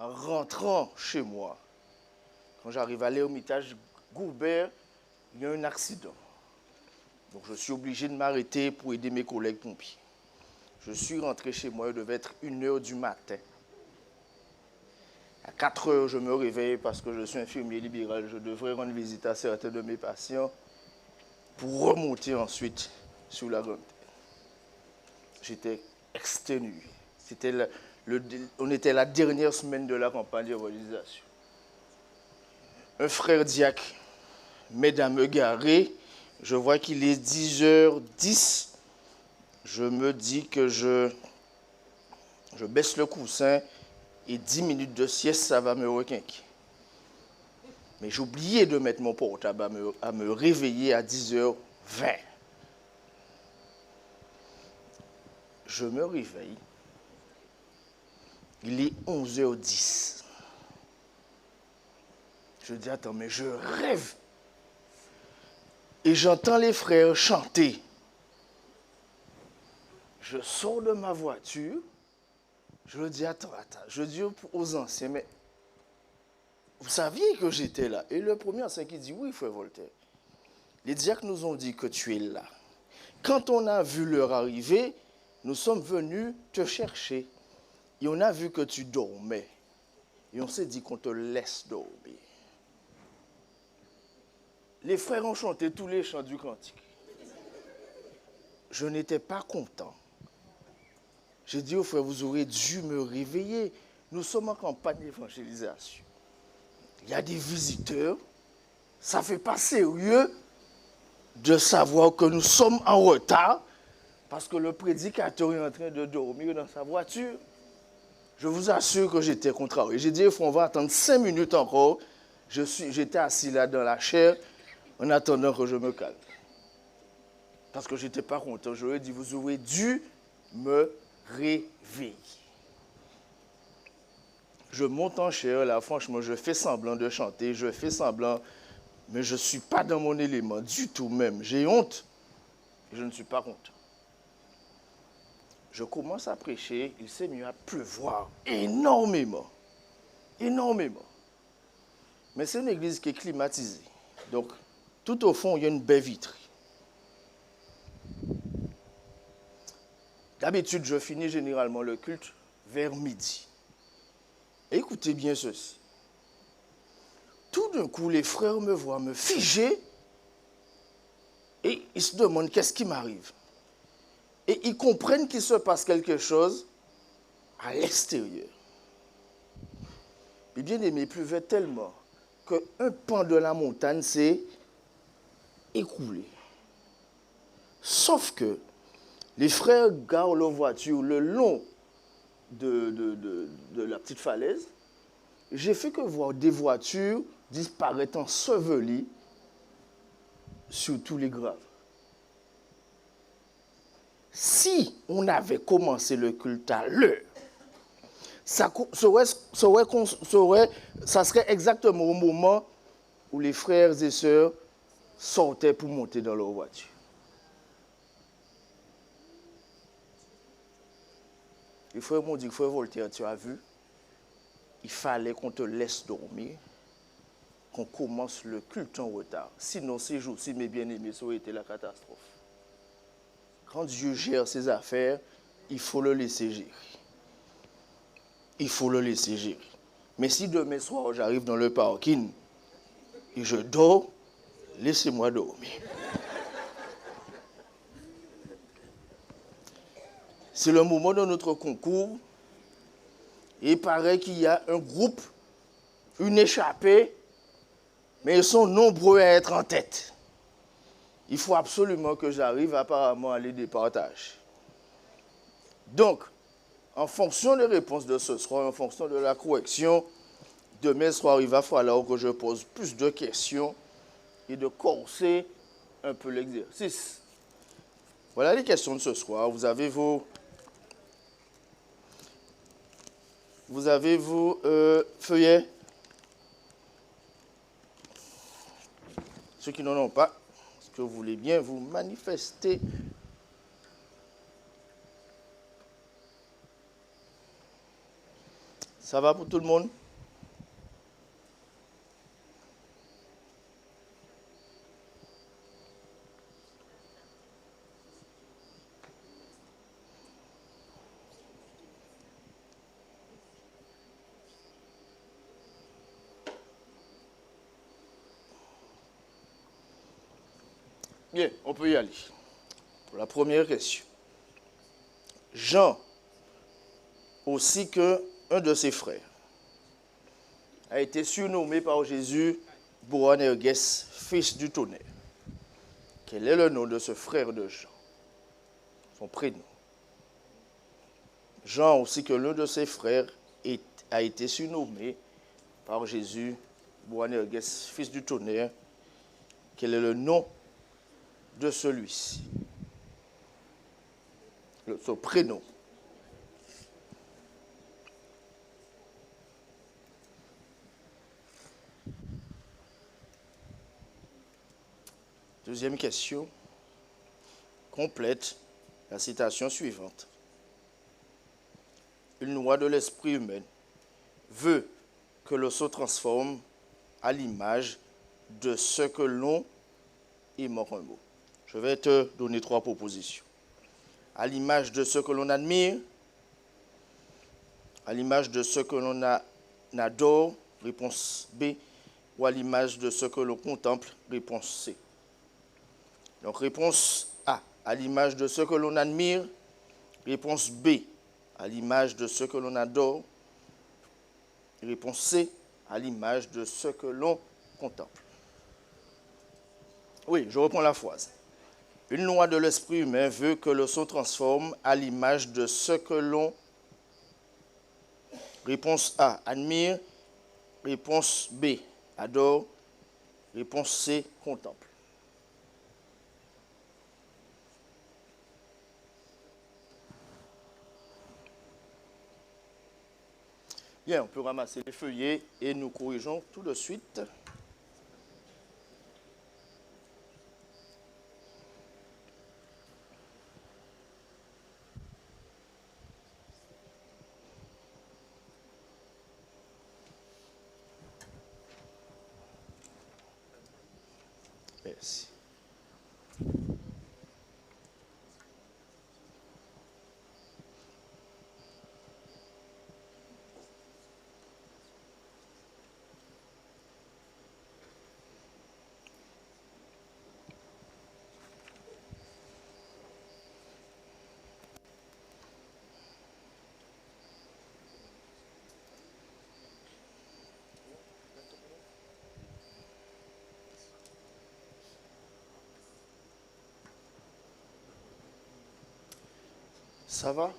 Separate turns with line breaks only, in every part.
en rentrant chez moi, quand j'arrive à l'Ermitage Goubert, il y a un accident. Donc je suis obligé de m'arrêter pour aider mes collègues pompiers. Je suis rentré chez moi, il devait être 1h du matin. À 4h, je me réveille parce que je suis infirmier libéral. Je devrais rendre visite à certains de mes patients pour remonter ensuite sur la grande terre. J'étais exténué. On était la dernière semaine de la campagne d'évangélisation. Un frère diacre m'aide à me garer. Je vois qu'il est 10h10. Je me dis que je baisse le coussin et 10 minutes de sieste, ça va me requinquer. Mais j'ai oublié de mettre mon portable à me réveiller à 10h20. Je me réveille. Il est 11h10. Je dis, attends, mais je rêve. Et j'entends les frères chanter. Je sors de ma voiture. Je dis, attends. Je dis aux anciens, mais vous saviez que j'étais là? Et le premier ancien qui dit, oui, frère Voltaire. Les diacres nous ont dit que tu es là. Quand on a vu l'heure arriver, nous sommes venus te chercher. Et on a vu que tu dormais. Et on s'est dit qu'on te laisse dormir. Les frères ont chanté tous les chants du cantique. Je n'étais pas content. J'ai dit aux frères, vous aurez dû me réveiller. Nous sommes en campagne d'évangélisation. Il y a des visiteurs. Ça ne fait pas sérieux de savoir que nous sommes en retard parce que le prédicateur est en train de dormir dans sa voiture. Je vous assure que j'étais contrarié. J'ai dit, on va attendre 5 minutes encore. J'étais assis là dans la chair en attendant que je me calme. Parce que je n'étais pas content. Je lui ai dit, vous aurez dû me réveiller. Je monte en chair, là, franchement, je fais semblant de chanter, je fais semblant, mais je ne suis pas dans mon élément du tout même. J'ai honte et je ne suis pas content. Je commence à prêcher, il s'est mis à pleuvoir énormément. Énormément. Mais c'est une église qui est climatisée. Donc, tout au fond, il y a une baie vitrée. D'habitude, je finis généralement le culte vers midi. Écoutez bien ceci. Tout d'un coup, les frères me voient me figer et ils se demandent qu'est-ce qui m'arrive. Et ils comprennent qu'il se passe quelque chose à l'extérieur. Et bien aimé, il pleuvait tellement qu'un pan de la montagne s'est écoulé. Sauf que les frères garent leur voiture le long de la petite falaise. J'ai fait que voir des voitures disparaître ensevelies sur tous les graves. Si on avait commencé le culte à l'heure, ça serait exactement au moment où les frères et sœurs sortaient pour monter dans leur voiture. Les frères m'ont dit, frère Voltaire, tu as vu, il fallait qu'on te laisse dormir, qu'on commence le culte en retard. Sinon, ces jours-ci, mes bien-aimés, ça aurait été la catastrophe. Quand Dieu gère ses affaires, il faut le laisser gérer. Il faut le laisser gérer. Mais si demain soir, j'arrive dans le parking et je dors, laissez-moi dormir. C'est le moment de notre concours. Et il paraît qu'il y a un groupe, une échappée, mais ils sont nombreux à être en tête. Il faut absolument que j'arrive apparemment à les départager. Donc, en fonction des réponses de ce soir, en fonction de la correction, demain soir, il va falloir que je pose plus de questions et de corser un peu l'exercice. Voilà les questions de ce soir. Vous avez vos feuillets. Ceux qui n'en ont pas, est-ce que vous voulez bien vous manifester? Ça va pour tout le monde? Bien, on peut y aller. Pour la première question. Jean, aussi qu'un de ses frères, a été surnommé par Jésus Boanerges, fils du tonnerre. Quel est le nom de ce frère de Jean? Son prénom. Jean, aussi que l'un de ses frères, a été surnommé par Jésus Boanerges, fils du tonnerre. Quel est le nom de celui-ci? Son prénom. Deuxième question. Complète la citation suivante. Une loi de l'esprit humain veut que l'on se transforme à l'image de ce que l'on il manque un mot. Je vais te donner 3 propositions. À l'image de ce que l'on admire, à l'image de ce que l'on adore, réponse B, ou à l'image de ce que l'on contemple, réponse C. Donc réponse A, à l'image de ce que l'on admire, réponse B, à l'image de ce que l'on adore, réponse C, à l'image de ce que l'on contemple. Oui, je reprends la phrase. Une loi de l'esprit humain veut que l'on se transforme à l'image de ce que l'on... Réponse A, admire. Réponse B, adore. Réponse C, contemple. Bien, on peut ramasser les feuillets et nous corrigeons tout de suite. Merci. Ça va? Tout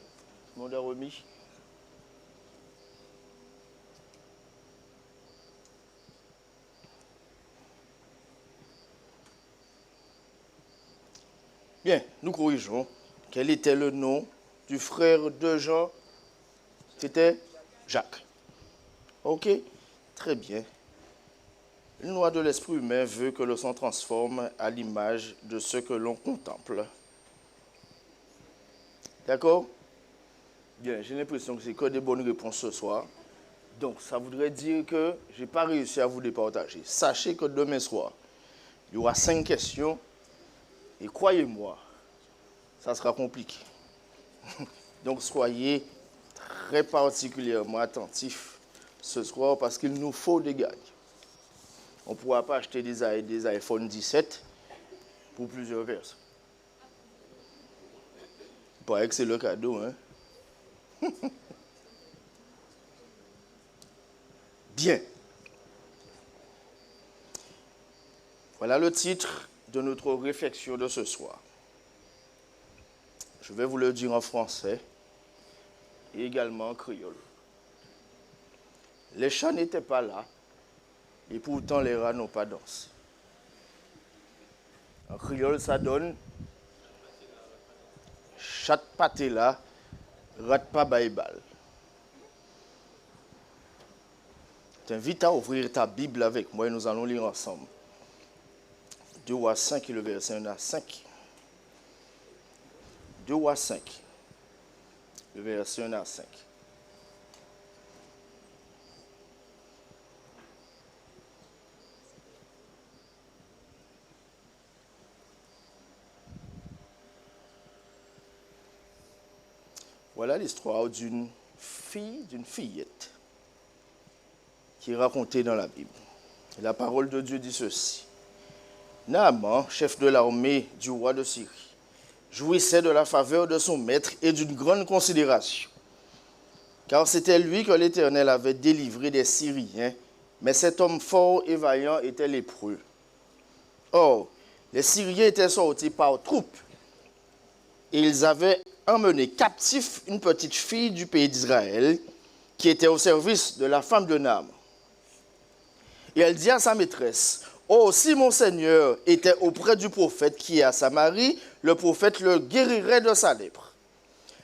le monde a remis? Bien, nous corrigeons. Quel était le nom du frère de Jean? C'était Jacques. Ok, très bien. Une loi de l'esprit humain veut que l'on s'en transforme à l'image de ce que l'on contemple. D'accord? Bien, j'ai l'impression que c'est que des bonnes réponses ce soir. Donc, ça voudrait dire que je n'ai pas réussi à vous départager. Sachez que demain soir, il y aura 5 questions. Et croyez-moi, ça sera compliqué. Donc, soyez très particulièrement attentifs ce soir parce qu'il nous faut des gagnes. On ne pourra pas acheter des iPhone 17 pour plusieurs verses. Il paraît que c'est le cadeau, hein? Bien. Voilà le titre de notre réflexion de ce soir. Je vais vous le dire en français et également en créole. Les chats n'étaient pas là et pourtant les rats n'ont pas dansé. En créole, ça donne chat pâté là, rat pas baïbal. Je t'invite à ouvrir ta Bible avec moi et nous allons lire ensemble. 2 Rois 5 et le verset 1 à 5. 2 Rois 5, le verset 1 à 5. Voilà l'histoire d'une fillette, qui est racontée dans la Bible. Et la parole de Dieu dit ceci. Naaman, chef de l'armée du roi de Syrie, jouissait de la faveur de son maître et d'une grande considération. Car c'était lui que l'Éternel avait délivré des Syriens, mais cet homme fort et vaillant était lépreux. Or, les Syriens étaient sortis par troupes, et ils avaient emmené captif une petite fille du pays d'Israël, qui était au service de la femme de Naaman. Et elle dit à sa maîtresse, « Oh, si mon Seigneur était auprès du prophète qui est à Samarie, le prophète le guérirait de sa lèpre. »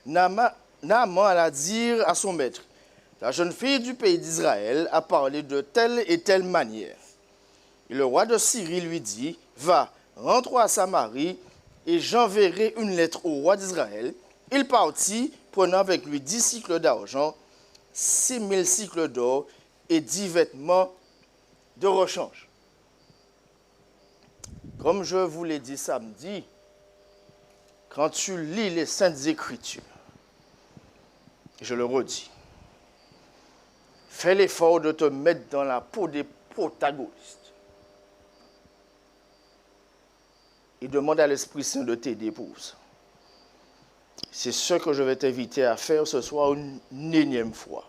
Naaman alla dire à son maître, « La jeune fille du pays d'Israël a parlé de telle et telle manière. » Et le roi de Syrie lui dit, « Va, rentre à Samarie, et j'enverrai une lettre au roi d'Israël. » Il partit, prenant avec lui 10 cycles d'argent, 6000 cycles d'or et 10 vêtements de rechange. Comme je vous l'ai dit samedi, quand tu lis les Saintes Écritures, je le redis, fais l'effort de te mettre dans la peau des protagonistes et demande à l'Esprit Saint de t'aider pour ça. C'est ce que je vais t'inviter à faire ce soir une énième fois.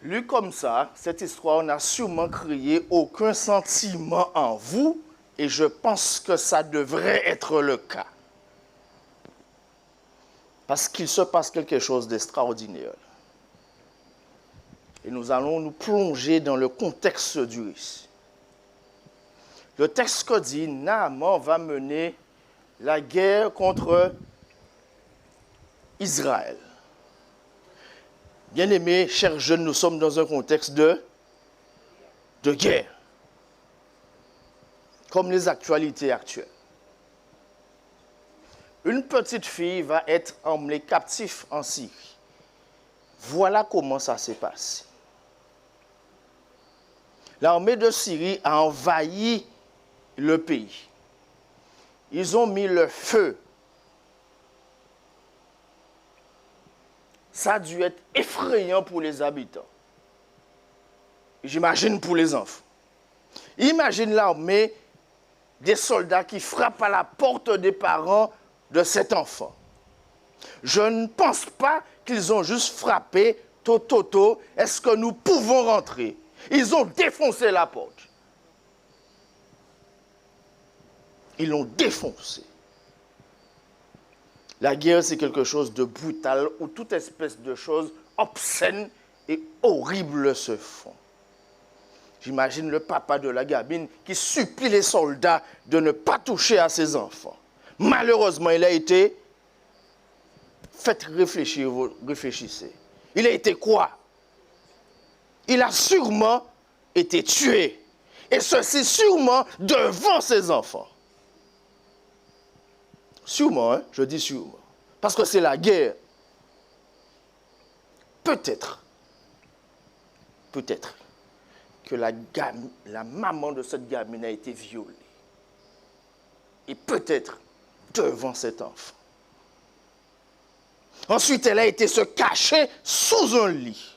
Lu comme ça, cette histoire n'a sûrement créé aucun sentiment en vous et je pense que ça devrait être le cas. Parce qu'il se passe quelque chose d'extraordinaire. Et nous allons nous plonger dans le contexte du récit. Le texte que dit, Naaman va mener la guerre contre Israël. Bien-aimés, chers jeunes, nous sommes dans un contexte de guerre, comme les actualités actuelles. Une petite fille va être emmenée captive en Syrie. Voilà comment ça s'est passé. L'armée de Syrie a envahi le pays. Ils ont mis le feu. Ça a dû être effrayant pour les habitants. J'imagine pour les enfants. Imagine l'armée des soldats qui frappent à la porte des parents de cet enfant. Je ne pense pas qu'ils ont juste frappé, toto, est-ce que nous pouvons rentrer? Ils ont défoncé la porte. Ils l'ont défoncé. La guerre, c'est quelque chose de brutal où toute espèce de choses obscènes et horribles se font. J'imagine le papa de la gamine qui supplie les soldats de ne pas toucher à ses enfants. Malheureusement, il a été... Faites réfléchir, réfléchissez. Il a été quoi? Il a sûrement été tué. Et ceci sûrement devant ses enfants. Sûrement, hein? Je dis sûrement. Parce que c'est la guerre. Peut-être que la maman de cette gamine a été violée. Et peut-être devant cet enfant. Ensuite, elle a été se cacher sous un lit.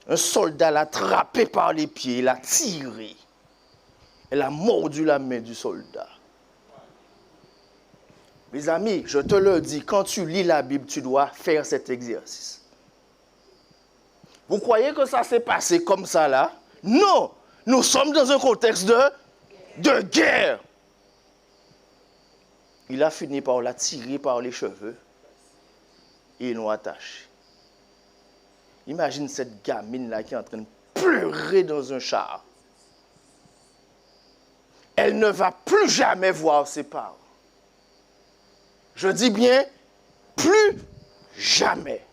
Un soldat l'a attrapée par les pieds, l'a tirée. Elle a mordu la main du soldat. Mes amis, je te le dis, quand tu lis la Bible, tu dois faire cet exercice. Vous croyez que ça s'est passé comme ça là? Non! Nous sommes dans un contexte de guerre. Il a fini par la tirer par les cheveux et ils l'ont attachée. Imagine cette gamine là qui est en train de pleurer dans un char. Elle ne va plus jamais voir ses parents. Je dis bien, plus jamais.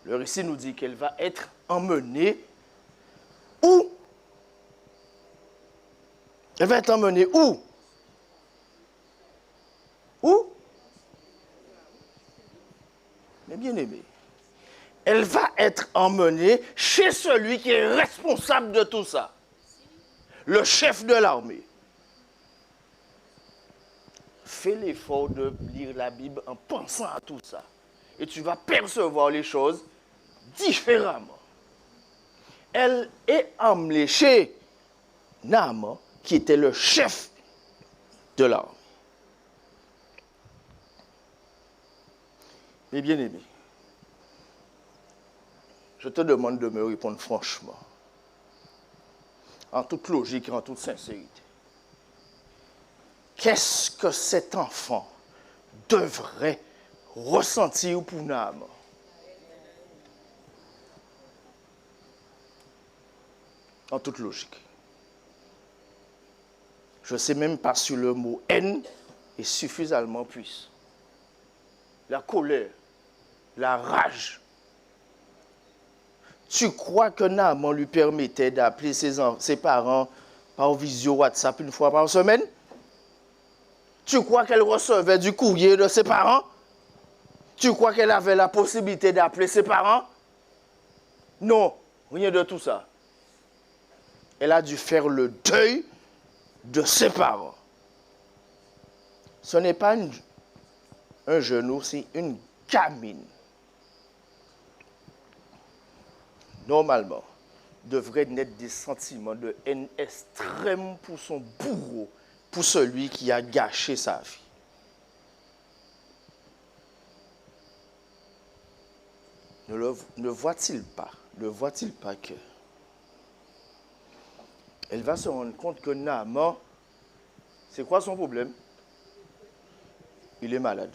Le récit nous dit qu'elle va être emmenée où? Elle va être emmenée où? Où? Mais bien aimé, elle va être emmenée chez celui qui est responsable de tout ça. Le chef de l'armée. fais l'effort de lire la Bible en pensant à tout ça. Et tu vas percevoir les choses différemment. Elle est emmenée chez Naaman, qui était le chef de l'armée. Mes bien-aimés, je te demande de me répondre franchement, en toute logique et en toute sincérité. Qu'est-ce que cet enfant devrait ressentir pour Naaman? En toute logique. Je ne sais même pas si le mot haine est suffisamment puissant. La colère, la rage. Tu crois que Naaman lui permettait d'appeler ses parents par visio WhatsApp une fois par semaine? Tu crois qu'elle recevait du courrier de ses parents? Tu crois qu'elle avait la possibilité d'appeler ses parents? Non, rien de tout ça. Elle a dû faire le deuil de ses parents. Ce n'est pas un genou, c'est une gamine. Normalement, devrait naître des sentiments de haine extrême pour son bourreau, pour celui qui a gâché sa vie. Ne voit-il pas que elle va se rendre compte que Naaman, c'est quoi son problème? Il est malade.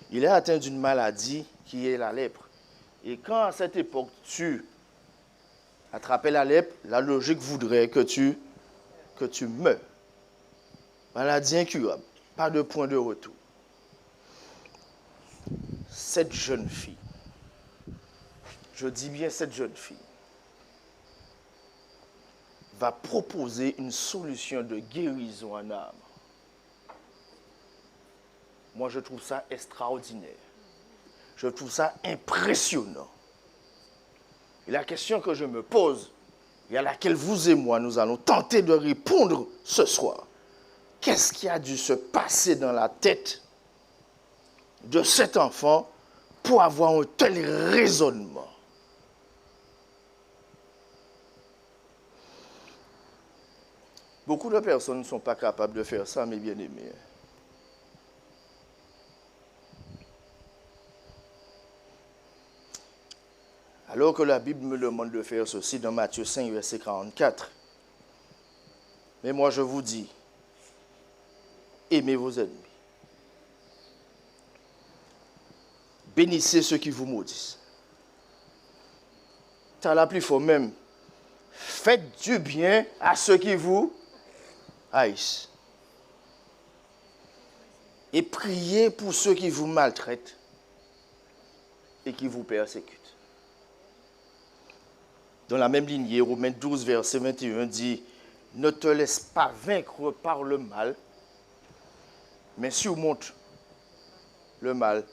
Il est atteint d'une maladie qui est la lèpre. Et quand à cette époque tu attrapais la lèpre, la logique voudrait que tu meurs. Maladie incurable, pas de point de retour. Cette jeune fille, je dis bien cette jeune fille, va proposer une solution de guérison à Naaman. Moi, je trouve ça extraordinaire. Je trouve ça impressionnant. Et la question que je me pose, et à laquelle vous et moi, nous allons tenter de répondre ce soir, qu'est-ce qui a dû se passer dans la tête de cet enfant pour avoir un tel raisonnement? Beaucoup de personnes ne sont pas capables de faire ça, mes bien-aimés. Alors que la Bible me demande de faire ceci dans Matthieu 5, verset 44. Mais moi, je vous dis, aimez vos ennemis. Bénissez ceux qui vous maudissent. T'as la plus fort même. Faites du bien à ceux qui vous haïssent. Et priez pour ceux qui vous maltraitent et qui vous persécutent. Dans la même lignée, Romains 12, verset 21 dit, « Ne te laisse pas vaincre par le mal, mais surmonte le mal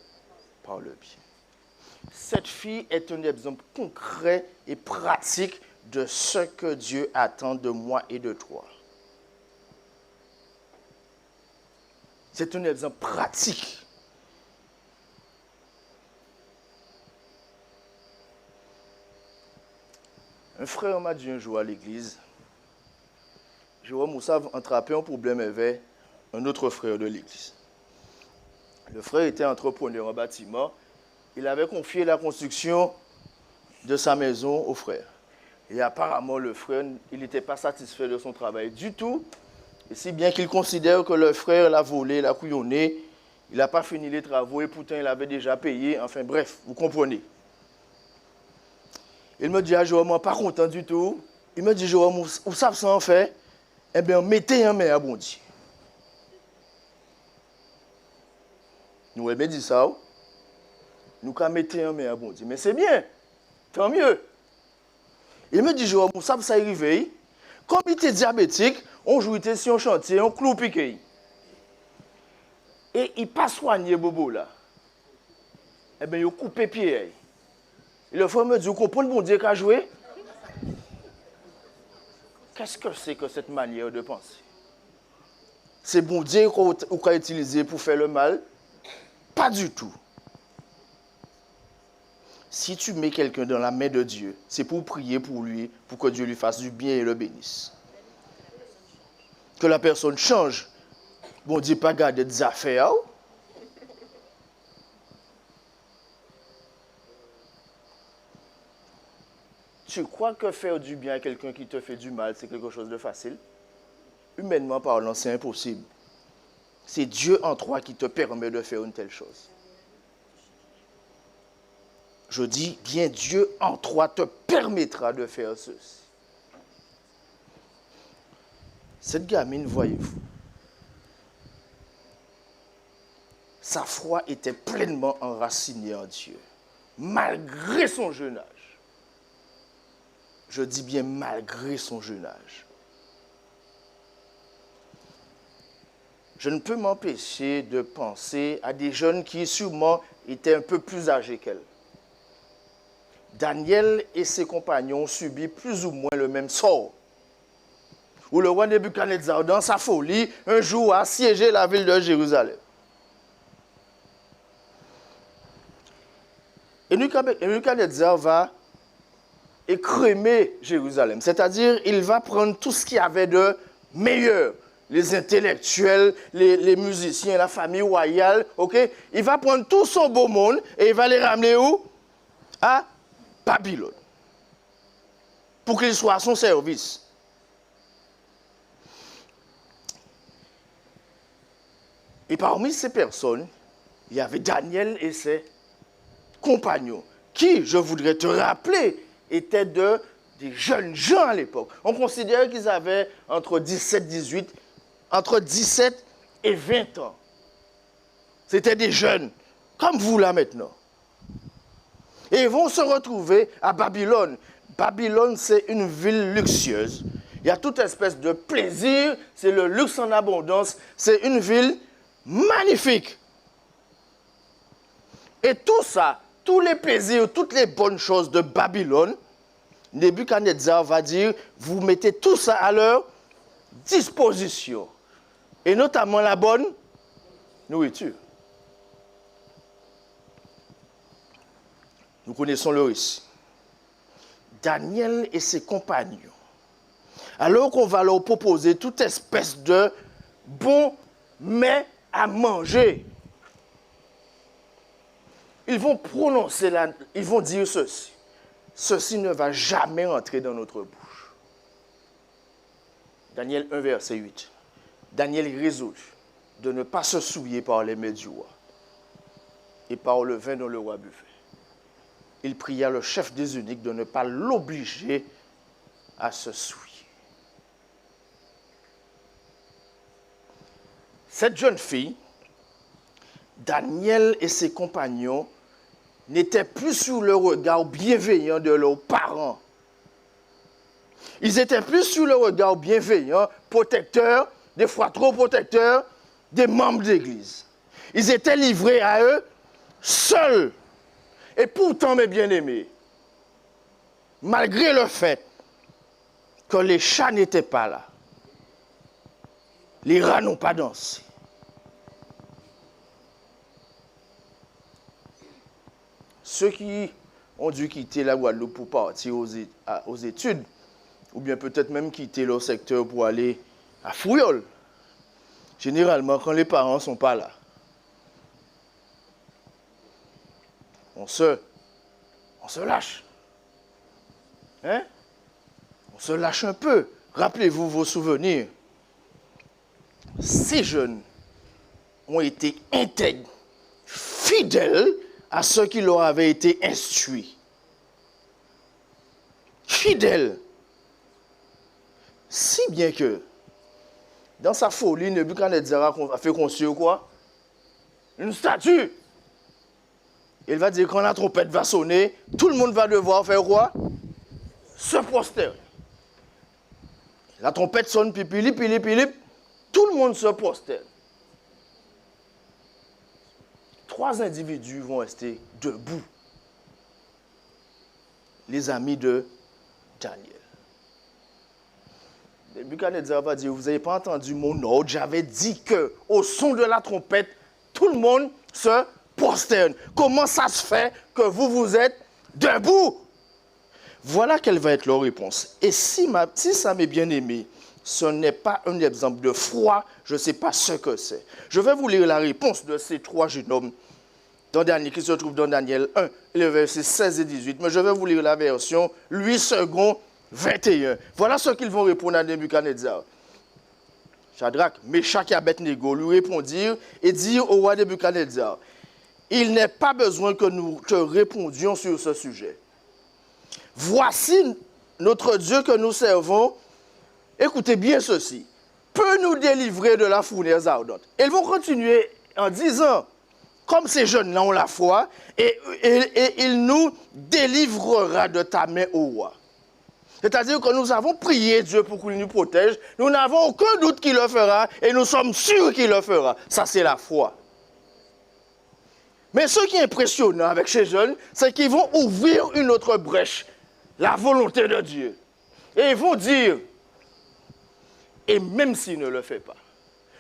par le bien. » Cette fille est un exemple concret et pratique de ce que Dieu attend de moi et de toi. C'est un exemple pratique. Un frère m'a dit un jour à l'église, Jérôme Moussa attrapé un problème avec un autre frère de l'église. Le frère était entrepreneur en bâtiment. Il avait confié la construction de sa maison au frère. Et apparemment, le frère, il n'était pas satisfait de son travail du tout. Et si bien qu'il considère que le frère l'a volé, l'a couillonné, il n'a pas fini les travaux et pourtant il avait déjà payé. Enfin bref, vous comprenez. Il me dit à Jérôme, pas content du tout. Il me dit, Jérôme, où ça en fait? Eh bien, mettez un main à bon Dieu. Nous avons dit ça. Nous avons mis un main à bon Dieu. Mais c'est bien. Tant mieux. Il me dit, Jérôme, où ça arrive? Comme il était diabétique, on jouait sur un chantier, on clou piqué. Et il pas soigné Bobo là. Eh bien, il a coupé pied. Et le frère me dit, vous comprenez bon Dieu qu'a joué? Qu'est-ce que c'est que cette manière de penser? c'est bon Dieu qu'on a utilisé pour faire le mal. Pas du tout. Si tu mets quelqu'un dans la main de Dieu, c'est pour prier pour lui, pour que Dieu lui fasse du bien et le bénisse. Que la personne change. Bon Dieu, pas garder des affaires. Tu crois que faire du bien à quelqu'un qui te fait du mal, c'est quelque chose de facile? Humainement parlant, c'est impossible. C'est Dieu en toi qui te permet de faire une telle chose. Je dis bien, Dieu en toi te permettra de faire ceci. Cette gamine, voyez-vous, sa foi était pleinement enracinée en Dieu, malgré son jeune âge. Je dis bien malgré son jeune âge. Je ne peux m'empêcher de penser à des jeunes qui sûrement étaient un peu plus âgés qu'elle. Daniel et ses compagnons ont subi plus ou moins le même sort. Où le roi Nebuchadnezzar, dans sa folie, un jour a assiégé la ville de Jérusalem. Et Nebuchadnezzar va écrémer Jérusalem. C'est-à-dire, il va prendre tout ce qu'il y avait de meilleur. Les intellectuels, les musiciens, la famille royale, ok? Il va prendre tout son beau monde et il va les ramener où? À Babylone. Pour qu'ils soient à son service. Et parmi ces personnes, il y avait Daniel et ses compagnons, qui, je voudrais te rappeler, étaient des jeunes gens à l'époque. On considérait qu'ils avaient entre 17 et 20 ans. C'était des jeunes, comme vous là maintenant. Et ils vont se retrouver à Babylone. Babylone, c'est une ville luxueuse. Il y a toute espèce de plaisir, c'est le luxe en abondance. C'est une ville magnifique. Et tout ça, tous les plaisirs, toutes les bonnes choses de Babylone, Nebuchadnezzar va dire, vous mettez tout ça à leur disposition. Et notamment la bonne nourriture. Nous connaissons le récit. Daniel et ses compagnons, alors qu'on va leur proposer toute espèce de bons mets à manger, ils vont ils vont dire ceci. Ceci ne va jamais entrer dans notre bouche. Daniel 1, verset 8. Daniel résolut de ne pas se souiller par les mets du roi et par le vin dont le roi buvait. Il pria le chef des eunuques de ne pas l'obliger à se souiller. Cette jeune fille, Daniel et ses compagnons, n'étaient plus sous le regard bienveillant de leurs parents. Ils étaient plus sous le regard bienveillant, protecteur, des fois trop protecteur, des membres d'église. Ils étaient livrés à eux seuls. Et pourtant, mes bien-aimés, malgré le fait que les chats n'étaient pas là, les rats n'ont pas dansé, ceux qui ont dû quitter la Guadeloupe pour partir aux études, ou bien peut-être même quitter leur secteur pour aller à Fouillol, généralement, quand les parents ne sont pas là, on se lâche. Hein? On se lâche un peu. Rappelez-vous vos souvenirs. Ces jeunes ont été intègres, fidèles à ceux qui leur avaient été instruits. Fidèles. Si bien que, dans sa folie, Nebuchadnezzar a fait construire quoi? Une statue. Il va dire quand la trompette va sonner, tout le monde va devoir faire quoi? Se prosterner. La trompette sonne, pipili, pili, pili, tout le monde se prosterne. 3 individus vont rester debout. Les amis de Daniel. Nebuchadnezzar va dire, vous n'avez pas entendu mon ordre, j'avais dit que au son de la trompette, tout le monde se prosterne. Comment ça se fait que vous êtes debout? Voilà quelle va être leur réponse. Et si ça m'est bien aimé, ce n'est pas un exemple de froid, je ne sais pas ce que c'est. Je vais vous lire la réponse de ces trois jeunes hommes qui se trouvent dans Daniel 1, les versets 16 et 18. Mais je vais vous lire la version 8 secondes 21. Voilà ce qu'ils vont répondre à Nebuchadnezzar. Shadrach, Meshach et Abednego lui répondirent et dirent au roi Nebuchadnezzar, il n'est pas besoin que nous te répondions sur ce sujet. Voici notre Dieu que nous servons, écoutez bien ceci, peut nous délivrer de la fournaise ardente. Ils vont continuer en disant, comme ces jeunes-là ont la foi, et il nous délivrera de ta main, ô roi. C'est-à-dire que nous avons prié Dieu pour qu'il nous protège, nous n'avons aucun doute qu'il le fera, et nous sommes sûrs qu'il le fera. Ça, c'est la foi. Mais ce qui est impressionnant avec ces jeunes, c'est qu'ils vont ouvrir une autre brèche, la volonté de Dieu. Et ils vont dire, et même s'il ne le fait pas,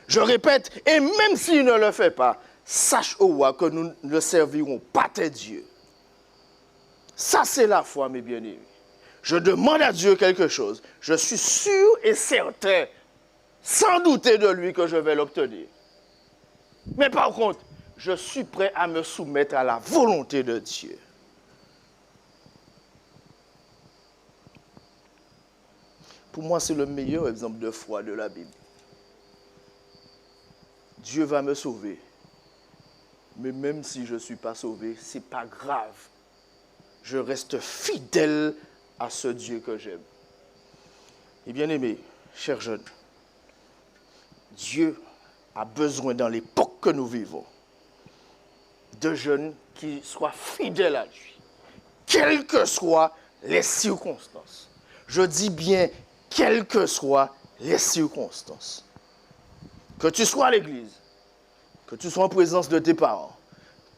je répète, et même s'il ne le fait pas, sache, ô roi, que nous ne servirons pas tes dieux. Ça, c'est la foi, mes bien-aimés. Je demande à Dieu quelque chose. Je suis sûr et certain, sans douter de lui, que je vais l'obtenir. Mais par contre, je suis prêt à me soumettre à la volonté de Dieu. Pour moi, c'est le meilleur exemple de foi de la Bible. Dieu va me sauver. Mais même si je ne suis pas sauvé, ce n'est pas grave. Je reste fidèle à ce Dieu que j'aime. Et bien aimé, chers jeunes, Dieu a besoin dans l'époque que nous vivons de jeunes qui soient fidèles à lui, quelles que soient les circonstances. Je dis bien, quelles que soient les circonstances. Que tu sois à l'église, que tu sois en présence de tes parents,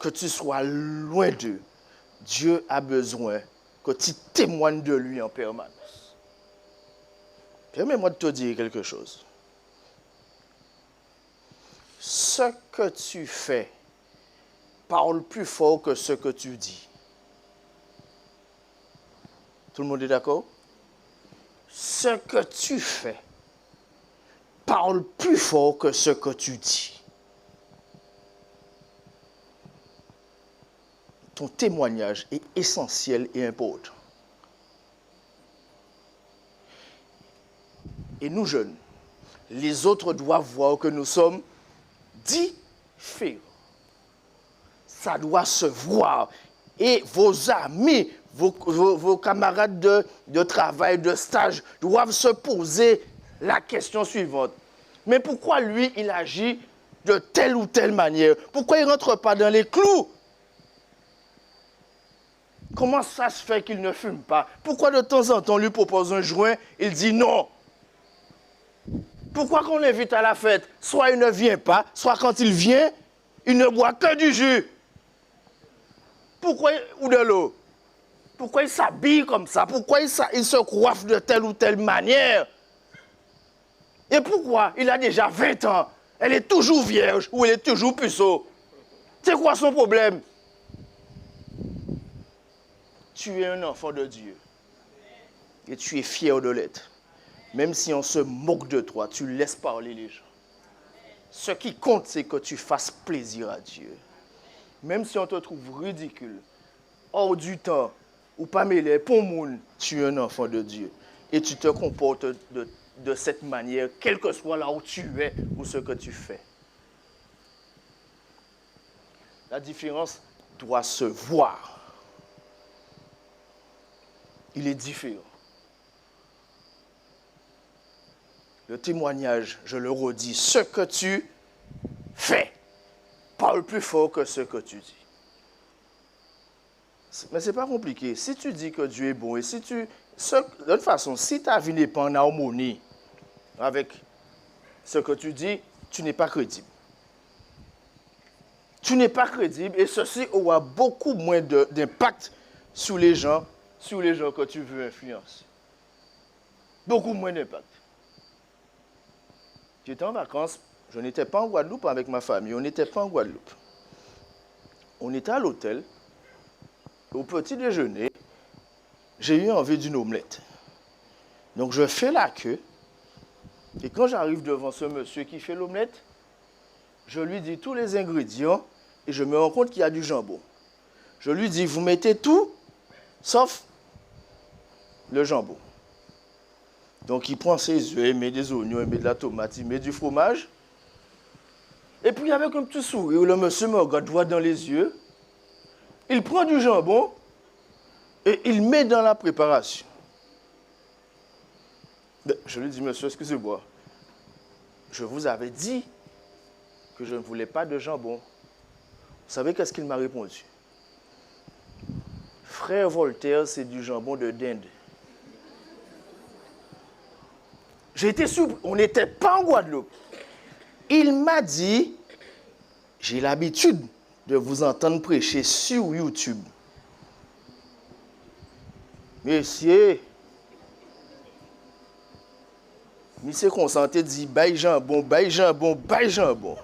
que tu sois loin d'eux, Dieu a besoin que tu témoignes de lui en permanence. Permets-moi de te dire quelque chose. Ce que tu fais parle plus fort que ce que tu dis. Tout le monde est d'accord? Ce que tu fais parle plus fort que ce que tu dis. Ton témoignage est essentiel et important. Et nous jeunes, les autres doivent voir que nous sommes différents. Ça doit se voir. Et vos amis, vos camarades de travail, de stage, doivent se poser la question suivante. Mais pourquoi lui, il agit de telle ou telle manière? Pourquoi il ne rentre pas dans les clous? Comment ça se fait qu'il ne fume pas? Pourquoi de temps en temps, on lui propose un joint, il dit non? Pourquoi qu'on l'invite à la fête? Soit il ne vient pas, soit quand il vient, il ne boit que du jus. Pourquoi, ou de l'eau? Pourquoi il s'habille comme ça? Pourquoi il se coiffe de telle ou telle manière? Et pourquoi il a déjà 20 ans? Elle est toujours vierge ou elle est toujours puceau? C'est quoi son problème? Tu es un enfant de Dieu. Et tu es fier de l'être. Même si on se moque de toi, tu laisses parler les gens. Ce qui compte, c'est que tu fasses plaisir à Dieu. Même si on te trouve ridicule, hors du temps, ou pas mêlé, pour moun, tu es un enfant de Dieu. Et tu te comportes de cette manière, quel que soit là où tu es ou ce que tu fais. La différence doit se voir. Il est différent. Le témoignage, je le redis, ce que tu fais parle plus fort que ce que tu dis. Mais ce n'est pas compliqué. Si tu dis que Dieu est bon et si de toute façon, si ta vie n'est pas en harmonie avec ce que tu dis, tu n'es pas crédible. Tu n'es pas crédible et ceci aura beaucoup moins d'impact sur les gens que tu veux influencer. Beaucoup moins d'impact. J'étais en vacances, je n'étais pas en Guadeloupe avec ma famille, on n'était pas en Guadeloupe. On était à l'hôtel, au petit déjeuner, j'ai eu envie d'une omelette. Donc je fais la queue, et quand j'arrive devant ce monsieur qui fait l'omelette, je lui dis tous les ingrédients, et je me rends compte qu'il y a du jambon. Je lui dis, vous mettez tout, sauf le jambon. Donc il prend ses œufs, il met des oignons, il met de la tomate, il met du fromage. Et puis avec un petit sourire, le monsieur me regarde droit dans les yeux. Il prend du jambon et il met dans la préparation. Je lui dis, monsieur, excusez-moi, je vous avais dit que je ne voulais pas de jambon. Vous savez qu'est-ce qu'il m'a répondu? Frère Voltaire, c'est du jambon de dinde. J'ai été surpris, on n'était pas en Guadeloupe. Il m'a dit, j'ai l'habitude de vous entendre prêcher sur YouTube. Messieurs, monsieur consenté dit, baille jambon, baille jambon, baille jambon.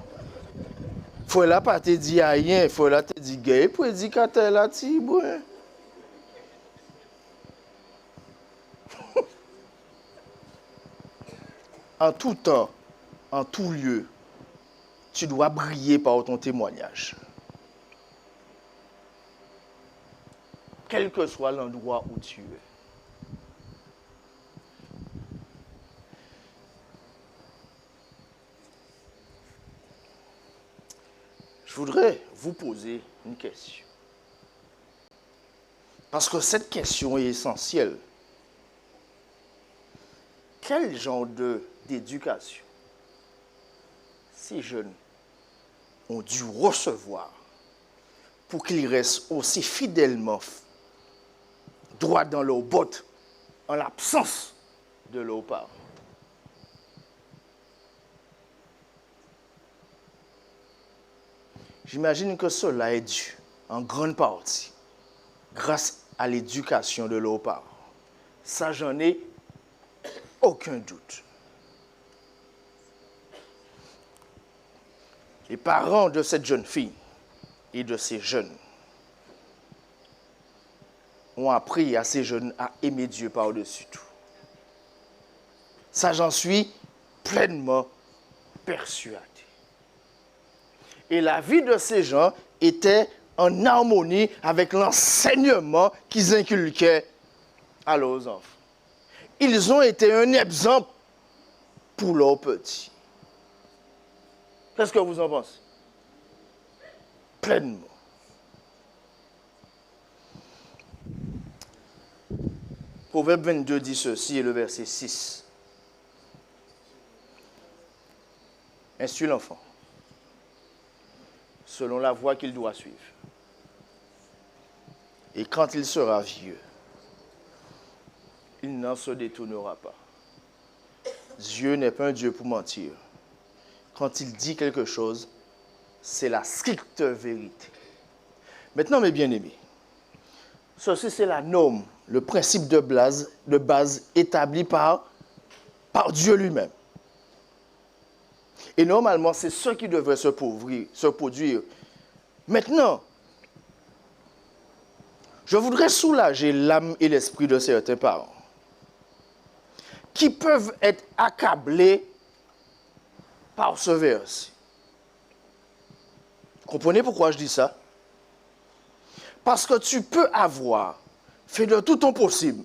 Faut là pas te dire rien, faut là te dire gay, pour dire qu'à tel là, ti, bon. En tout temps, en tout lieu, tu dois briller par ton témoignage. Quel que soit l'endroit où tu es. Je voudrais vous poser une question. Parce que cette question est essentielle. Quel genre d'éducation ces jeunes ont dû recevoir pour qu'ils restent aussi fidèlement droits dans leurs bottes en l'absence de leurs parents? J'imagine que cela est dû en grande partie grâce à l'éducation de leurs parents. Ça, j'en ai aucun doute. Les parents de cette jeune fille et de ces jeunes ont appris à ces jeunes à aimer Dieu par-dessus tout. Ça, j'en suis pleinement persuadé. Et la vie de ces gens était en harmonie avec l'enseignement qu'ils inculquaient à leurs enfants. Ils ont été un exemple pour leurs petits. Qu'est-ce que vous en pensez? Pleinement. Proverbe 22 dit ceci et le verset 6. Instruis l'enfant selon la voie qu'il doit suivre. Et quand il sera vieux, il n'en se détournera pas. Dieu n'est pas un Dieu pour mentir. Quand il dit quelque chose, c'est la stricte vérité. Maintenant, mes bien-aimés, ceci c'est la norme, le principe de base établi par Dieu lui-même. Et normalement, c'est ce qui devrait se produire. Maintenant, je voudrais soulager l'âme et l'esprit de certains parents qui peuvent être accablés par ce verset. Vous comprenez pourquoi je dis ça? Parce que tu peux avoir fait de tout ton possible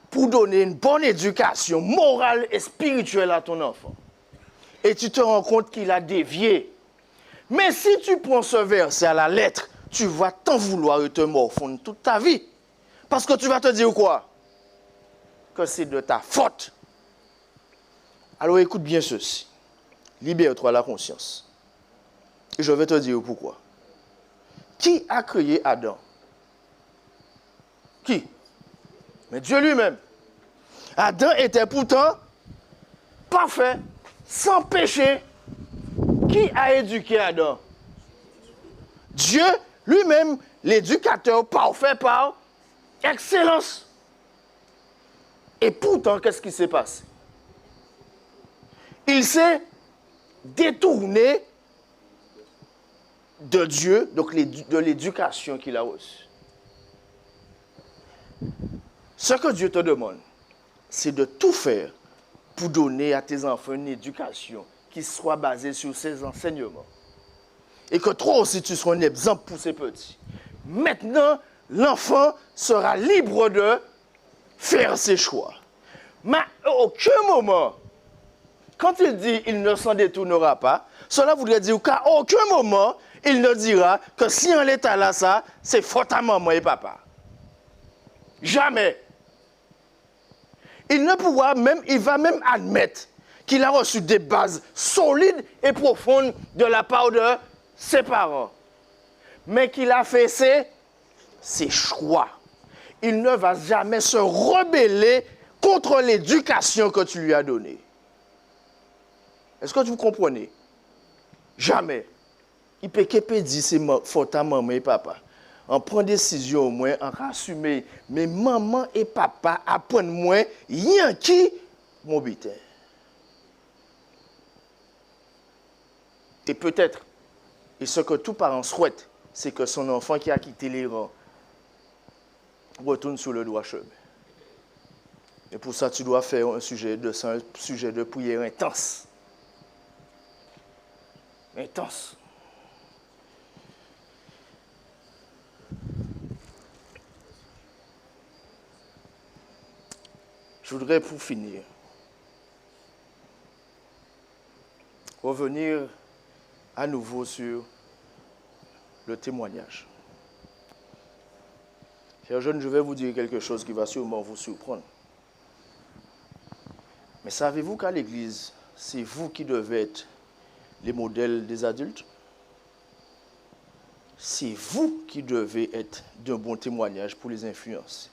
pour donner une bonne éducation morale et spirituelle à ton enfant. Et tu te rends compte qu'il a dévié. Mais si tu prends ce verset à la lettre, tu vas t'en vouloir et te morfondre toute ta vie. Parce que tu vas te dire quoi? Que c'est de ta faute. Alors écoute bien ceci. Libère-toi la conscience. Et je vais te dire pourquoi. Qui a créé Adam? Qui? Mais Dieu lui-même. Adam était pourtant parfait, sans péché. Qui a éduqué Adam? Dieu lui-même, l'éducateur parfait par excellence. Et pourtant, qu'est-ce qui s'est passé? Il s'est détourné de Dieu, donc de l'éducation qu'il a reçue. Ce que Dieu te demande, c'est de tout faire pour donner à tes enfants une éducation qui soit basée sur ces enseignements. Et que toi aussi, tu sois un exemple pour ces petits. Maintenant, l'enfant sera libre de faire ses choix. Mais à aucun moment, quand il dit « il ne s'en détournera pas », cela voudrait dire qu'à aucun moment, il ne dira que si en l'état là, ça, c'est faute à maman et papa. Jamais. Il va même admettre qu'il a reçu des bases solides et profondes de la part de ses parents. Mais qu'il a fait ses choix. Il ne va jamais se rebeller contre l'éducation que tu lui as donnée. Est-ce que vous comprenez? Jamais. Il peut dire c'est faute à maman et papa. On prend décision au moins, on assume. Mais maman et papa apprennent moins, rien qui mon bité. Et peut-être, et ce que tout parent souhaite, c'est que son enfant qui a quitté les rangs retourne sur le droit chemin. Et pour ça, tu dois faire un sujet de prière intense. Intense. Je voudrais, pour finir, revenir à nouveau sur le témoignage. Chers jeunes, je vais vous dire quelque chose qui va sûrement vous surprendre. Mais savez-vous qu'à l'église, c'est vous qui devez être les modèles des adultes? C'est vous qui devez être d'un bon témoignage pour les influencer.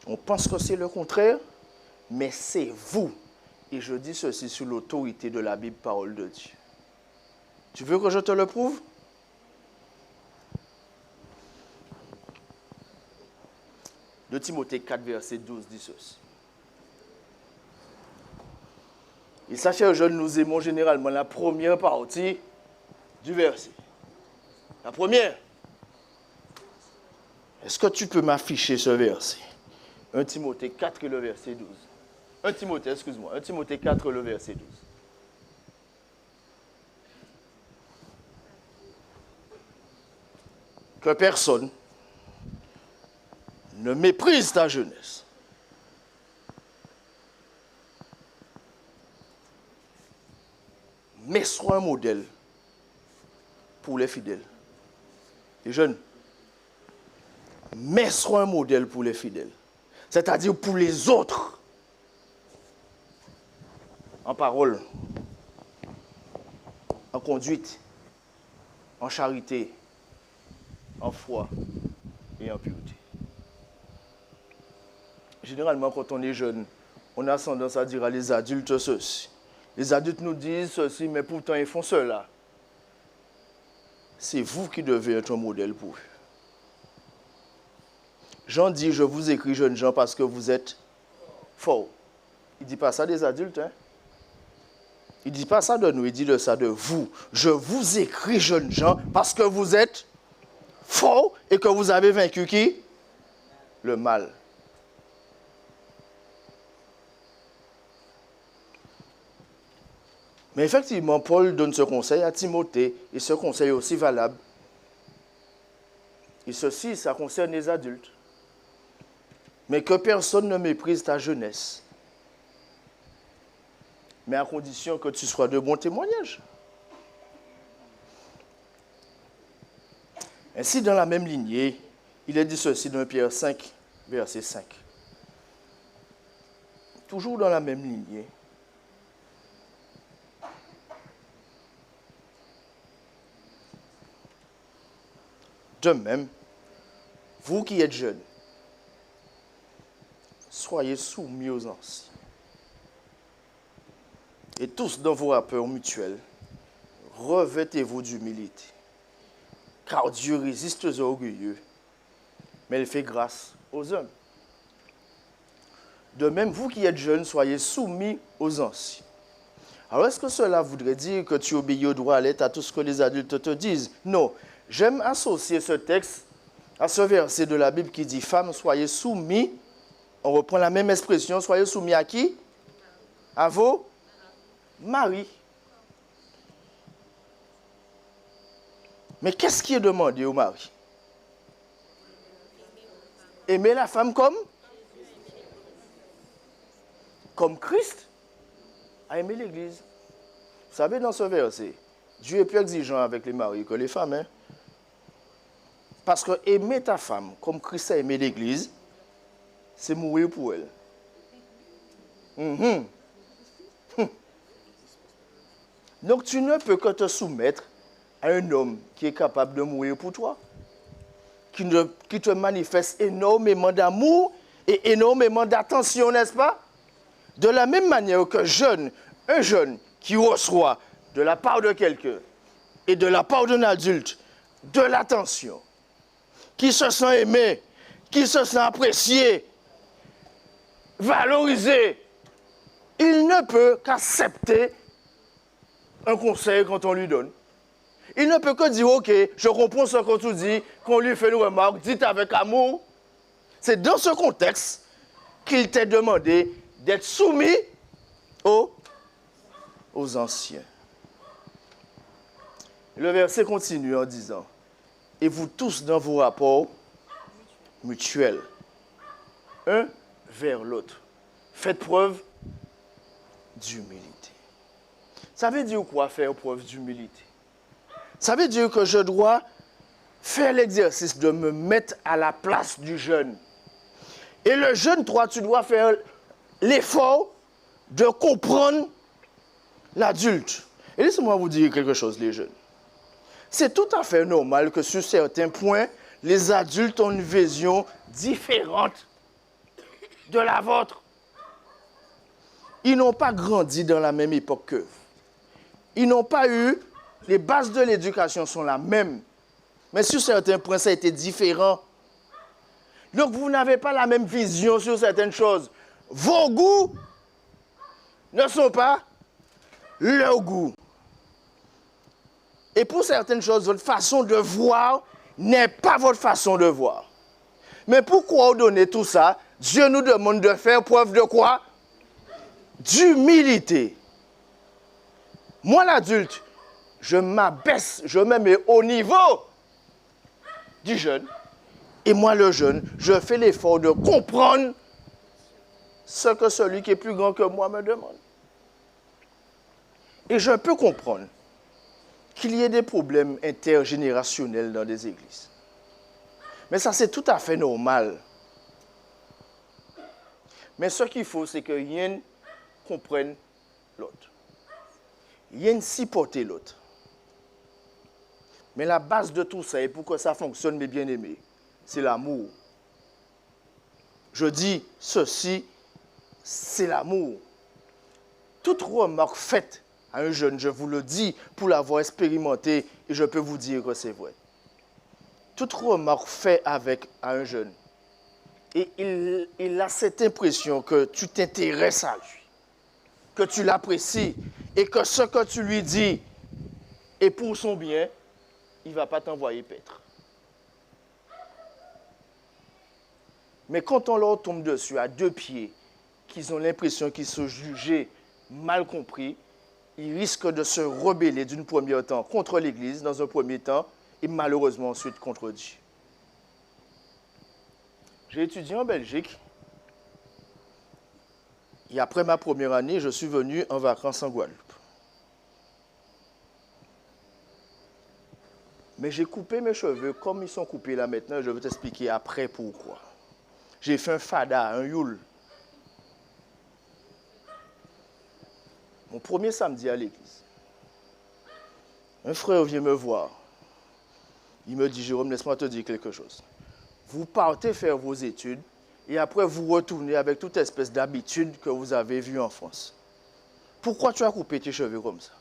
On pense que c'est le contraire, mais c'est vous. Et je dis ceci sous l'autorité de la Bible, parole de Dieu. Tu veux que je te le prouve? De Timothée 4, verset 12 dit ceci. Et sachez, jeunes, nous aimons généralement la première partie du verset. La première. Est-ce que tu peux m'afficher ce verset? 1 Timothée 4, le verset 12. 1 Timothée 4, le verset 12. Que personne ne méprise ta jeunesse. Mais sois un modèle pour les fidèles. Les jeunes. Mais sois un modèle pour les fidèles. C'est-à-dire pour les autres. En parole, en conduite, en charité, en foi et en pureté. Généralement, quand on est jeune, on a tendance à dire à les adultes ceci. Les adultes nous disent ceci, mais pourtant ils font cela. C'est vous qui devez être un modèle pour eux. Jean dit, je vous écris, jeunes gens, parce que vous êtes forts. Il ne dit pas ça des adultes, hein? Il ne dit pas ça de nous, il dit de ça de vous. Je vous écris, jeunes gens, parce que vous êtes forts et que vous avez vaincu qui? Le mal. Mais effectivement, Paul donne ce conseil à Timothée, et ce conseil est aussi valable. Et ceci, ça concerne les adultes. Mais que personne ne méprise ta jeunesse. Mais à condition que tu sois de bons témoignages. Ainsi, dans la même lignée, il est dit ceci dans Pierre 5, verset 5. Toujours dans la même lignée. De même, vous qui êtes jeunes, soyez soumis aux anciens. Et tous dans vos rapports mutuels, revêtez-vous d'humilité. Car Dieu résiste aux orgueilleux, mais il fait grâce aux hommes. De même, vous qui êtes jeunes, soyez soumis aux anciens. Alors, est-ce que cela voudrait dire que tu obéis au droit à l'être à tout ce que les adultes te disent? Non. J'aime associer ce texte à ce verset de la Bible qui dit « Femmes, soyez soumis ». On reprend la même expression. Soyez soumis à qui? À vos maris. Mais qu'est-ce qui est demandé au mari? Aimer la femme comme Christ a aimé l'Église. Vous savez, dans ce verset, Dieu est plus exigeant avec les maris que les femmes. Hein? Parce que aimer ta femme comme Christ a aimé l'Église, c'est mourir pour elle. Donc tu ne peux que te soumettre à un homme qui est capable de mourir pour toi, qui te manifeste énormément d'amour et énormément d'attention, n'est-ce pas? De la même manière que un jeune qui reçoit de la part de quelqu'un et de la part d'un adulte de l'attention, qui se sent aimé, qui se sent apprécié, valorisé, il ne peut qu'accepter un conseil quand on lui donne. Il ne peut que dire, ok, je comprends ce que tu dis, qu'on lui fait une remarque, dites avec amour. C'est dans ce contexte qu'il t'est demandé d'être soumis aux anciens. Le verset continue en disant, et vous tous dans vos rapports mutuels, un vers l'autre, faites preuve d'humilité. Ça veut dire quoi faire preuve d'humilité? Ça veut dire que je dois faire l'exercice de me mettre à la place du jeune. Et le jeune, toi, tu dois faire l'effort de comprendre l'adulte. Et laissez-moi vous dire quelque chose, les jeunes. C'est tout à fait normal que sur certains points, les adultes ont une vision différente de la vôtre. Ils n'ont pas grandi dans la même époque que vous. Ils n'ont pas eu, les bases de l'éducation sont la même. Mais sur certains points, ça a été différent. Donc, vous n'avez pas la même vision sur certaines choses. Vos goûts ne sont pas leurs goûts. Et pour certaines choses, votre façon de voir n'est pas votre façon de voir. Mais pour coordonner tout ça, Dieu nous demande de faire preuve de quoi? D'humilité. Moi, l'adulte, je m'abaisse, je me mets au niveau du jeune. Et moi, le jeune, je fais l'effort de comprendre ce que celui qui est plus grand que moi me demande. Et je peux comprendre qu'il y ait des problèmes intergénérationnels dans des églises. Mais ça, c'est tout à fait normal. Mais ce qu'il faut, c'est que y'en comprenne l'autre. Y'en supporte l'autre. Mais la base de tout ça, et pour que ça fonctionne, mes bien-aimés, c'est l'amour. Je dis ceci, c'est l'amour. Toute remarque faite à un jeune, je vous le dis pour l'avoir expérimenté, et je peux vous dire que c'est vrai. Toute remarque faite à un jeune, et il a cette impression que tu t'intéresses à lui, que tu l'apprécies, et que ce que tu lui dis est pour son bien, il ne va pas t'envoyer paître. Mais quand on leur tombe dessus à deux pieds, qu'ils ont l'impression qu'ils sont jugés, mal compris, ils risquent de se rebeller d'une première temps contre l'Église, dans un premier temps, et malheureusement ensuite contre Dieu. J'ai étudié en Belgique, et après ma première année, je suis venu en vacances en Guadeloupe. Mais j'ai coupé mes cheveux comme ils sont coupés là maintenant, je vais t'expliquer après pourquoi. J'ai fait un fada, un youl. Mon premier samedi à l'église. Un frère vient me voir. Il me dit, Jérôme, laisse-moi te dire quelque chose. Vous partez faire vos études et après vous retournez avec toute espèce d'habitude que vous avez vue en France. Pourquoi tu as coupé tes cheveux comme ça?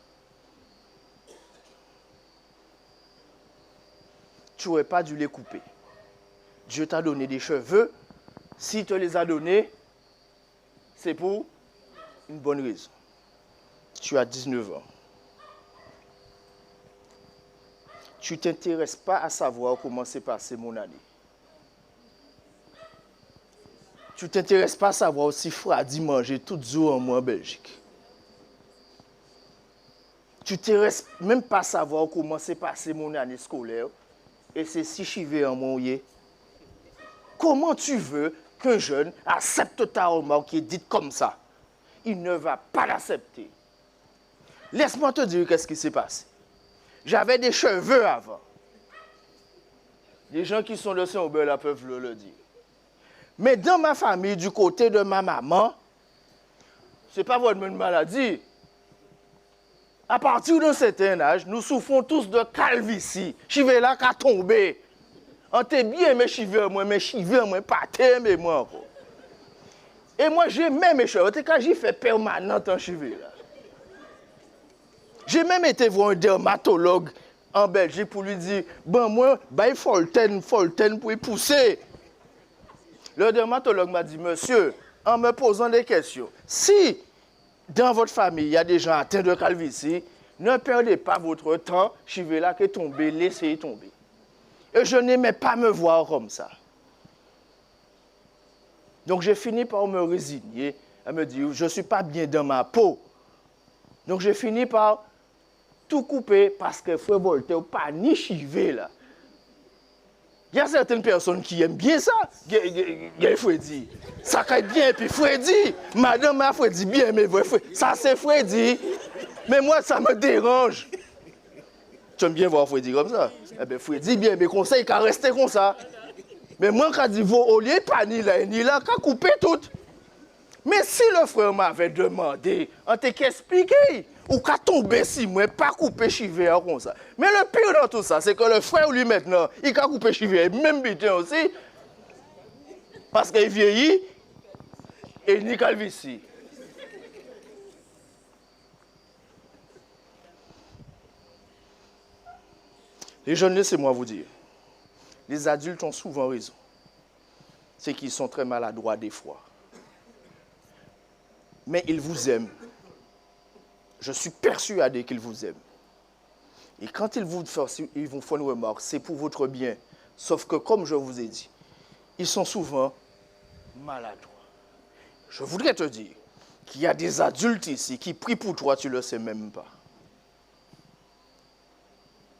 Tu n'aurais pas dû les couper. Dieu t'a donné des cheveux. S'il te les a donnés, c'est pour une bonne raison. Tu as 19 ans. Tu ne t'intéresses pas à savoir comment s'est passée mon année. Tu ne t'intéresses pas à savoir si Fradi mangeait tout jour en moi en Belgique. Tu ne t'intéresses même pas à savoir comment s'est passée mon année scolaire et c'est si chivé en moi. Comment tu veux qu'un jeune accepte ta remarque qui est dite comme ça? Il ne va pas l'accepter. Laisse-moi te dire qu'est-ce qui s'est passé. J'avais des cheveux avant. Les gens qui sont de Saint-Aubert là peuvent le dire. Mais dans ma famille, du côté de ma maman, ce n'est pas vraiment une maladie. À partir d'un certain âge, nous souffrons tous de calvitie. Chivé là qu'à tomber. On t'est bien mais chivé moi pas mais moi encore. Et moi j'ai même mes cheveux, quand j'ai fait permanente en chivé là. J'ai même été voir un dermatologue en Belgique pour lui dire bon moi bah Folten pour y pousser. Le dermatologue m'a dit monsieur, en me posant des questions, si dans votre famille il y a des gens atteints de calvitie, ne perdez pas votre temps, chivé là que tomber, laissez tomber. Et je n'aimais pas me voir comme ça. Donc j'ai fini par me résigner, à me dire, je ne suis pas bien dans ma peau. Donc j'ai fini par tout couper parce que Frère Voltaire pas ni chivé là. Il y a certaines personnes qui aiment bien ça. Il y a Freddy. Ça caille bien, puis Freddy, madame m'a Freddy bien, mais ça c'est Freddy. Mais moi ça me dérange. Tu aimes bien voir Freddy comme ça? Eh bien Freddy bien, mais conseil qu'à rester comme ça. Mais moi, quand je dis, au lieu de pas ni là, qu'à couper tout. Mais si le frère m'avait demandé, on t'a expliqué, ou qu'à tomber si moi, pas couper chivé comme ça. Mais le pire dans tout ça, c'est que le frère, lui, maintenant, il a coupé chivé, même bitin aussi, parce qu'il vieillit, et il n'y calvitie. Les jeunes, laissez-moi vous dire, les adultes ont souvent raison. C'est qu'ils sont très maladroits des fois. Mais ils vous aiment. Je suis persuadé qu'ils vous aiment. Et quand ils vous font une remarque, c'est pour votre bien. Sauf que, comme je vous ai dit, ils sont souvent maladroits. Je voudrais te dire qu'il y a des adultes ici qui prient pour toi, tu ne le sais même pas.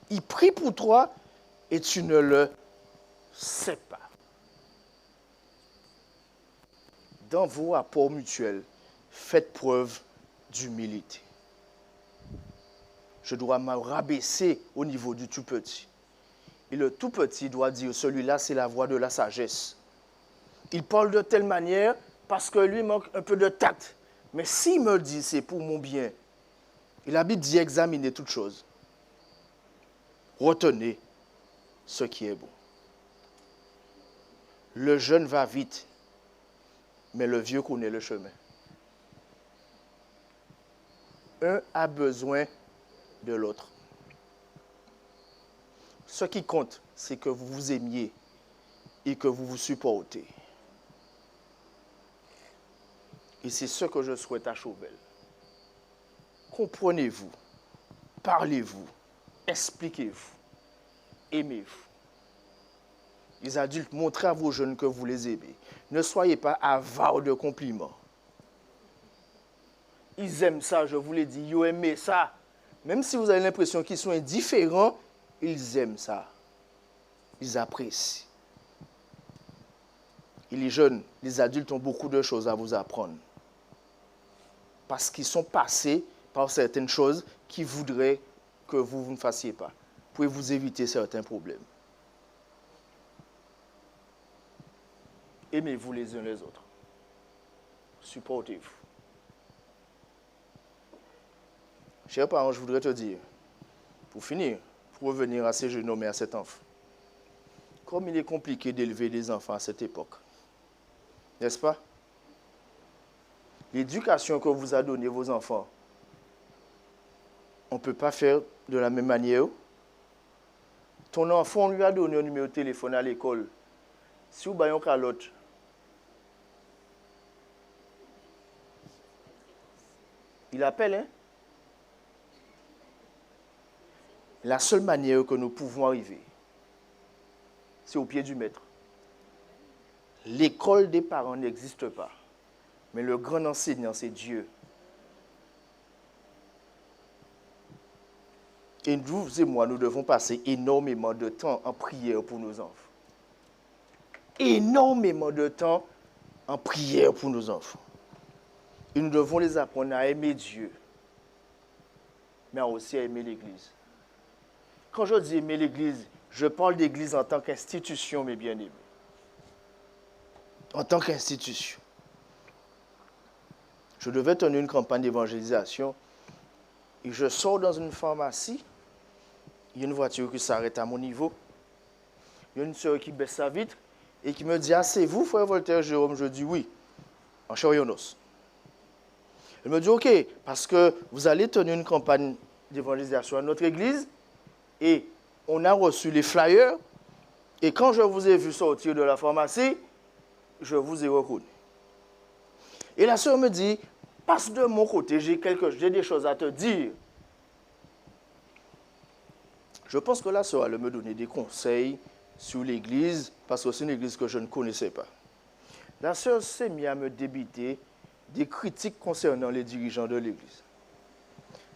Ils prient pour toi et tu ne le sais pas. Dans vos rapports mutuels, faites preuve d'humilité. Je dois me rabaisser au niveau du tout petit. Et le tout petit doit dire, celui-là, c'est la voix de la sagesse. Il parle de telle manière parce que lui manque un peu de tact. Mais s'il me dit, c'est pour mon bien, il a dit examiner toutes choses. Retenez ce qui est bon. Le jeune va vite, mais le vieux connaît le chemin. Un a besoin de l'autre. Ce qui compte, c'est que vous vous aimiez et que vous vous supportez. Et c'est ce que je souhaite à Chauvel. Comprenez-vous, parlez-vous, expliquez-vous, aimez-vous. Les adultes, montrez à vos jeunes que vous les aimez. Ne soyez pas avares de compliments. Ils aiment ça, je vous l'ai dit, ils aiment ça. Même si vous avez l'impression qu'ils sont indifférents, ils aiment ça. Ils apprécient. Et les jeunes, les adultes ont beaucoup de choses à vous apprendre. Parce qu'ils sont passés par certaines choses qu'ils voudraient que vous ne fassiez pas. Pour vous éviter certains problèmes. Aimez-vous les uns les autres. Supportez-vous. Chers parents, je voudrais te dire, pour finir, pour revenir à ces jeunes hommes et à cet enfant, comme il est compliqué d'élever des enfants à cette époque, n'est-ce pas? L'éducation que vous a donnée vos enfants, on ne peut pas faire de la même manière. Ton enfant, on lui a donné un numéro de téléphone à l'école. Si vous avez un calotte, Il appelle, hein? La seule manière que nous pouvons arriver, c'est au pied du maître. L'école des parents n'existe pas. Mais le grand enseignant, c'est Dieu. Et vous et moi, nous devons passer énormément de temps en prière pour nos enfants. Énormément de temps en prière pour nos enfants. Et nous devons les apprendre à aimer Dieu, mais aussi à aimer l'Église. Quand je dis aimer l'Église, je parle d'Église en tant qu'institution, mes bien-aimés. En tant qu'institution. Je devais tenir une campagne d'évangélisation et je sors dans une pharmacie. Il y a une voiture qui s'arrête à mon niveau. Il y a une soeur qui baisse sa vitre et qui me dit « Ah, c'est vous, frère Voltaire Jérôme ?» Je dis « Oui, en chair et en os. » Elle me dit « Ok, parce que vous allez tenir une campagne d'évangélisation à notre église et on a reçu les flyers et quand je vous ai vu sortir de la pharmacie, je vous ai reconnu. » Et la soeur me dit « Passe de mon côté, j'ai des choses à te dire. » Je pense que la soeur allait me donner des conseils sur l'église, parce que c'est une église que je ne connaissais pas. La soeur s'est mise à me débiter des critiques concernant les dirigeants de l'église.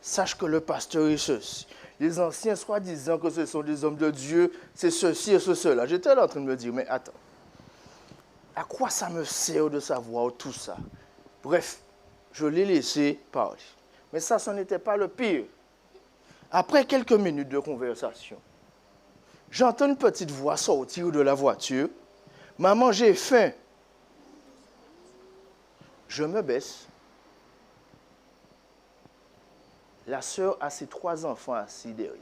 Sache que le pasteur est ceci. Les anciens, soi-disant que ce sont des hommes de Dieu, c'est ceci et cela. J'étais là en train de me dire, mais attends, à quoi ça me sert de savoir tout ça? Bref, je l'ai laissé parler. Mais ça, ce n'était pas le pire. Après quelques minutes de conversation, j'entends une petite voix sortir de la voiture. « Maman, j'ai faim. » Je me baisse. La sœur a ses 3 enfants assis derrière.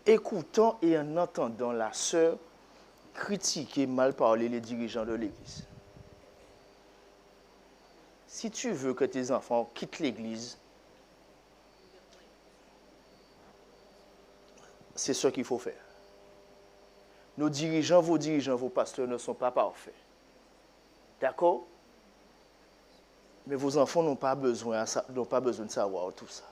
Écoutant et en entendant la sœur critiquer, mal parler les dirigeants de l'église. Si tu veux que tes enfants quittent l'église, c'est ce qu'il faut faire. Nos dirigeants, vos pasteurs ne sont pas parfaits. D'accord? Mais vos enfants n'ont pas besoin de savoir tout ça.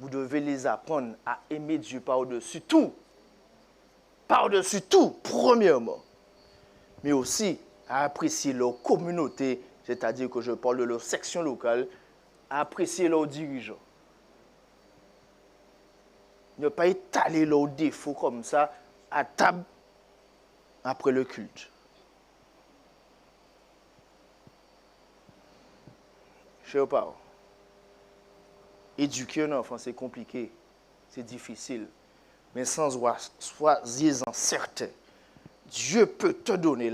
Vous devez les apprendre à aimer Dieu par-dessus tout. Par-dessus tout, premièrement. Mais aussi à apprécier leur communauté, c'est-à-dire que je parle de leur section locale, à apprécier leurs dirigeants. Ne pas étaler leurs défauts comme ça à table après le culte. Chers parents, éduquer un enfant, c'est compliqué, c'est difficile. Mais soyez-en certain, Dieu peut te donner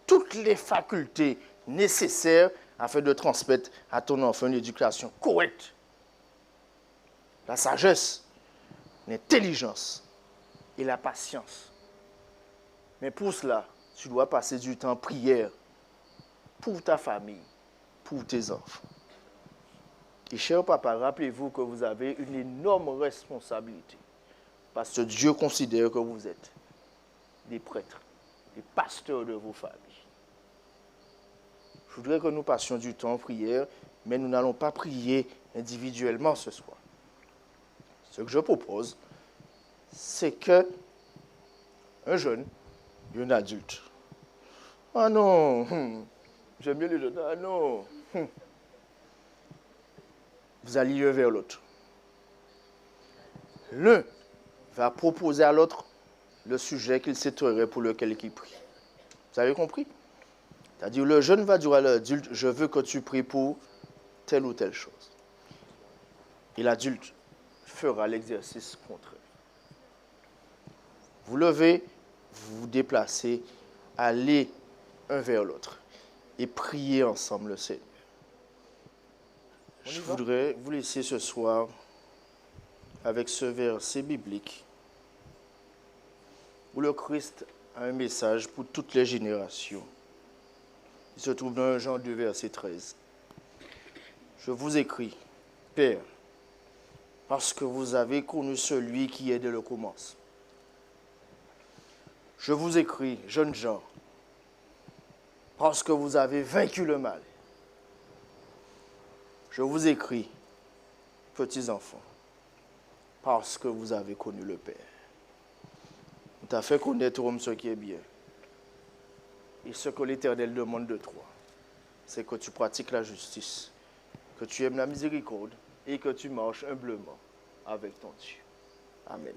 toutes les facultés nécessaires afin de transmettre à ton enfant une éducation correcte. La sagesse, l'intelligence et la patience. Mais pour cela, tu dois passer du temps en prière pour ta famille, pour tes enfants. Et cher papa, rappelez-vous que vous avez une énorme responsabilité. Parce que Dieu considère que vous êtes des prêtres, des pasteurs de vos familles. Je voudrais que nous passions du temps en prière, mais nous n'allons pas prier individuellement ce soir. Ce que je propose, c'est que un jeune et un adulte. Ah non, j'aime bien les jeunes. Ah non. Vous allez l'un vers l'autre. L'un va proposer à l'autre le sujet qu'il souhaiterait pour lequel il prie. Vous avez compris? C'est-à-dire, le jeune va dire à l'adulte, je veux que tu pries pour telle ou telle chose. Et l'adulte fera l'exercice contraire. Vous levez, vous vous déplacez, allez un vers l'autre et priez ensemble le Seigneur. Je voudrais vous laisser ce soir avec ce verset biblique où le Christ a un message pour toutes les générations. Il se trouve dans Jean 2, verset 13. Je vous écris, Père, parce que vous avez connu celui qui est dès le commencement. Je vous écris, jeunes gens, parce que vous avez vaincu le mal. Je vous écris, petits enfants, parce que vous avez connu le Père. On t'a fait connaître homme ce qui est bien. Et ce que l'Éternel demande de toi, c'est que tu pratiques la justice, que tu aimes la miséricorde et que tu marches humblement avec ton Dieu. Amen.